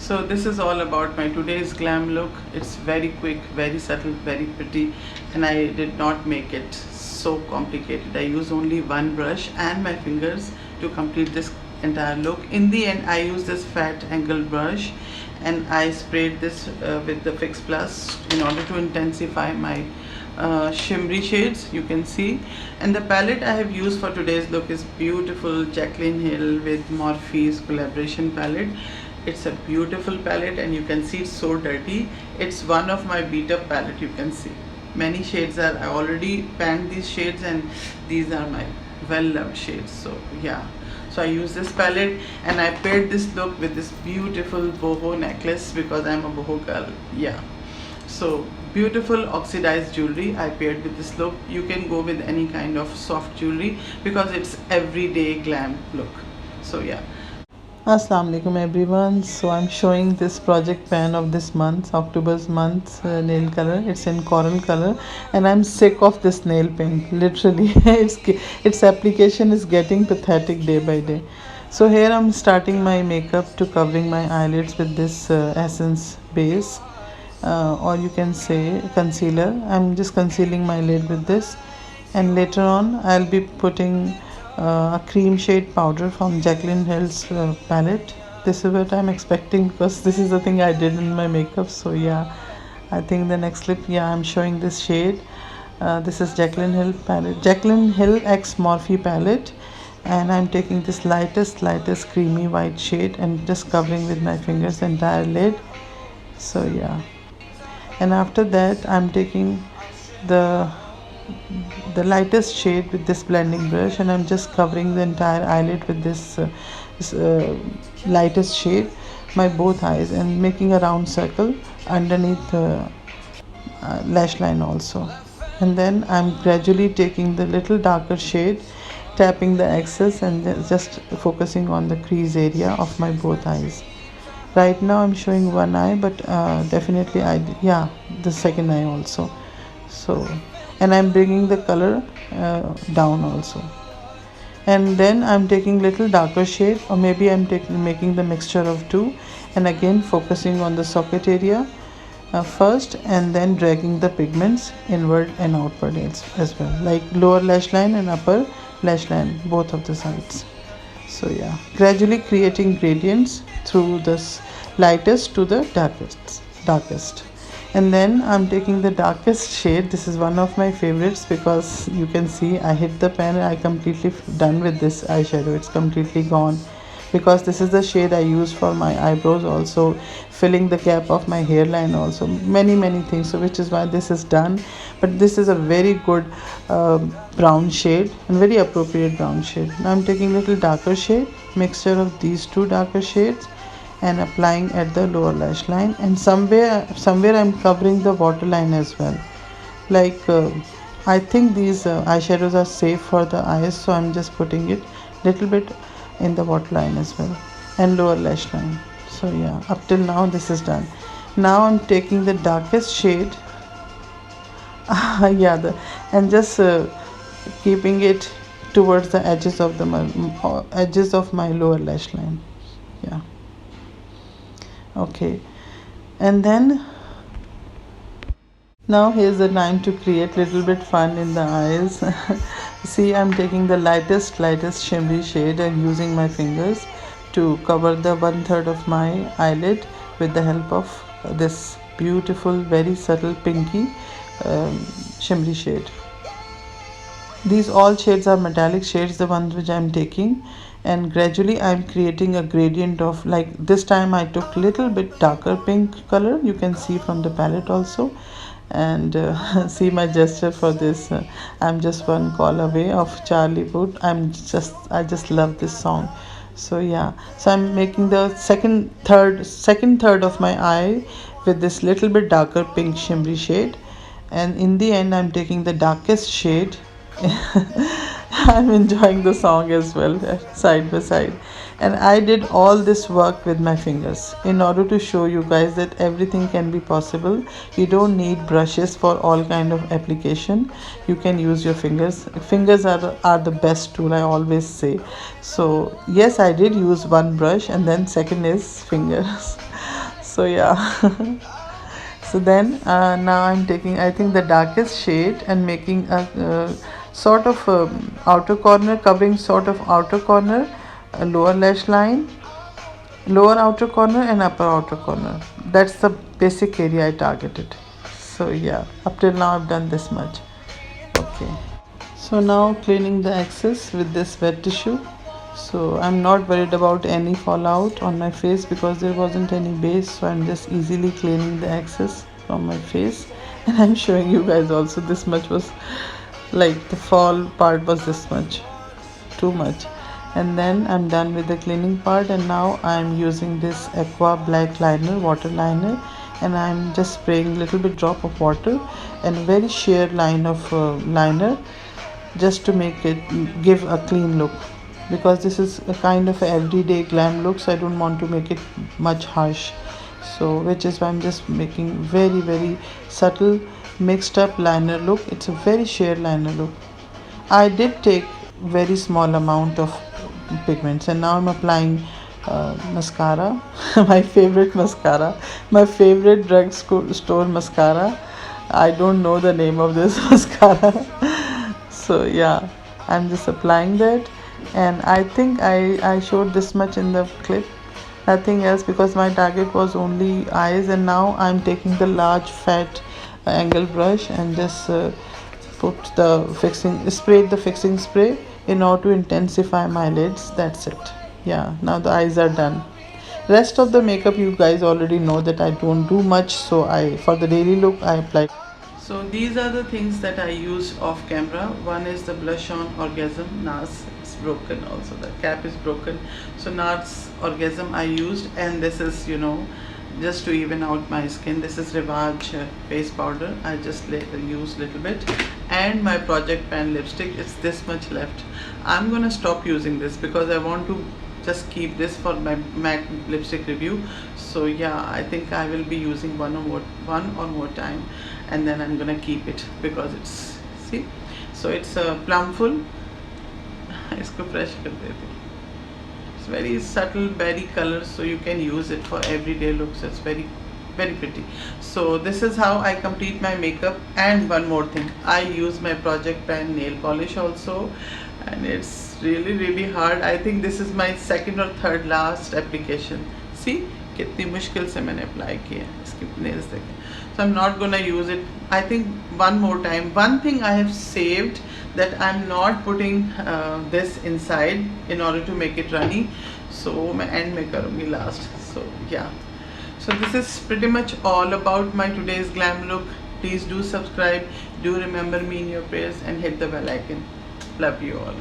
So this is all about my today's glam look. It's very quick, very subtle, very pretty, and I did not make it so complicated. I use only one brush and my fingers to complete this entire look. In the end, I use this fat angle brush and I sprayed this with the Fix Plus in order to intensify my shimmery shades, you can see. And the palette I have used for today's look is beautiful Jaclyn Hill with Morphe's collaboration palette. It's a beautiful palette and you can see it's so dirty. It's one of my beat up palette, you can see. Many shades are, I already panned these shades and these are my well loved shades. So yeah. So I use this palette and I paired this look with this beautiful boho necklace because I'm a boho girl. Yeah. So beautiful oxidized jewelry I paired with this look. You can go with any kind of soft jewelry because it's everyday glam look. So yeah. Assalamu alaikum everyone. So I'm showing this project pan of this month, October's month nail color. It's in coral color and I'm sick of this nail paint. Literally its application is getting pathetic day by day. So here I'm starting my makeup to covering my eyelids with this essence base, or you can say concealer. I'm just concealing my lid with this, and later on I'll be putting a cream shade powder from Jaclyn Hill's palette. This is what I'm expecting because this is the thing I did in my makeup. So yeah, I think the next clip, yeah, I'm showing this shade. This is Jaclyn Hill palette, Jaclyn Hill X Morphe palette, and I'm taking this lightest creamy white shade and just covering with my fingers the entire lid. So yeah, and after that I'm taking the lightest shade with this blending brush and I'm just covering the entire eyelid with this lightest shade, my both eyes, and making a round circle underneath the lash line also. And then I'm gradually taking the little darker shade, tapping the excess and just focusing on the crease area of my both eyes. Right now I'm showing one eye, but definitely the second eye also. So, and I'm bringing the color down also, and then I'm taking little darker shade, or maybe I'm making the mixture of two, and again focusing on the socket area first, and then dragging the pigments inward and outward as well, like lower lash line and upper lash line, both of the sides. So yeah, gradually creating gradients through this lightest to the darkest. And then I'm taking the darkest shade. This is one of my favorites because you can see I hit the pen and I completely done with this eyeshadow. It's completely gone because this is the shade I use for my eyebrows also, filling the gap of my hairline also, many things. So which is why this is done. But this is a very good brown shade and very appropriate brown shade. Now I'm taking little darker shade, mixture of these two darker shades, and applying at the lower lash line, and somewhere I'm covering the waterline as well. Like I think these eyeshadows are safe for the eyes, so I'm just putting it little bit in the waterline as well and lower lash line. So yeah, up till now this is done. Now I'm taking the darkest shade and just keeping it towards the edges of my lower lash line. Yeah. Okay, and then now here's the time to create little bit fun in the eyes. See, I'm taking the lightest shimmery shade and using my fingers to cover the 1/3 of my eyelid with the help of this beautiful, very subtle pinky shimmery shade. These all shades are metallic shades, the ones which I'm taking, and gradually I'm creating a gradient of, like this time I took little bit darker pink color, you can see from the palette also. And see my gesture for this, I'm just one call away of Charlie Puth. I just love this song. So yeah, so I'm making the second third of my eye with this little bit darker pink shimmery shade, and in the end I'm taking the darkest shade. I'm enjoying the song as well, side by side. And I did all this work with my fingers in order to show you guys that everything can be possible. You don't need brushes for all kind of application. You can use your fingers. Fingers are the best tool, I always say. So yes, I did use one brush, and then second is fingers. So yeah. So then now I'm taking, I think, the darkest shade and making a sort of outer corner, covering sort of outer corner, a lower lash line, lower outer corner and upper outer corner. That's the basic area I targeted. So yeah, up till now I've done this much. Okay. So now cleaning the excess with this wet tissue. So I'm not worried about any fallout on my face because there wasn't any base, so I'm just easily cleaning the excess from my face. And I'm showing you guys also, this much was like, the fall part was this much, too much. And then I'm done with the cleaning part, and now I'm using this aqua black liner, water liner, and I'm just spraying little bit drop of water and very sheer line of liner, just to make it give a clean look, because this is a kind of a everyday glam look, so I don't want to make it much harsh. So which is why I'm just making very subtle mixed up liner look. It's a very sheer liner look. I did take very small amount of pigments, and now I'm applying mascara. My favorite mascara, my favorite store mascara. I don't know the name of this mascara. So yeah, I'm just applying that, and I think I showed this much in the clip, nothing else, because my target was only eyes. And now I'm taking the large fat angle brush and just put the fixing spray in order to intensify my lids. That's it. Yeah, now the eyes are done. Rest of the makeup you guys already know that I don't do much, so I, for the daily look, I apply. So these are the things that I use off camera. One is the blush on Orgasm NARS. It's broken also, the cap is broken. So NARS Orgasm I used, and this is, just to even out my skin, this is Rivaj face powder. I just use little bit, and my Project Pan lipstick. It's this much left. I'm gonna stop using this because I want to just keep this for my matte lipstick review. So yeah, I think I will be using one or more time, and then I'm gonna keep it because it's, see, so it's a plumful. इसको fresh कर देते. It's very subtle berry color, so you can use it for everyday looks. It's very pretty. So this is how I complete my makeup. And one more thing, I use my Project Pan nail polish also, and it's really hard. I think this is my second or third last application. See कितनी मुश्किल से मैंने apply किया है इसकी nails देखें. So I'm not gonna use it. I think one more time. One thing I have saved, that I'm not putting this inside in order to make it runny. So मैं end में करूँगी last. So yeah. So this is pretty much all about my today's glam look. Please do subscribe. Do remember me in your prayers and hit the bell icon. Love you all.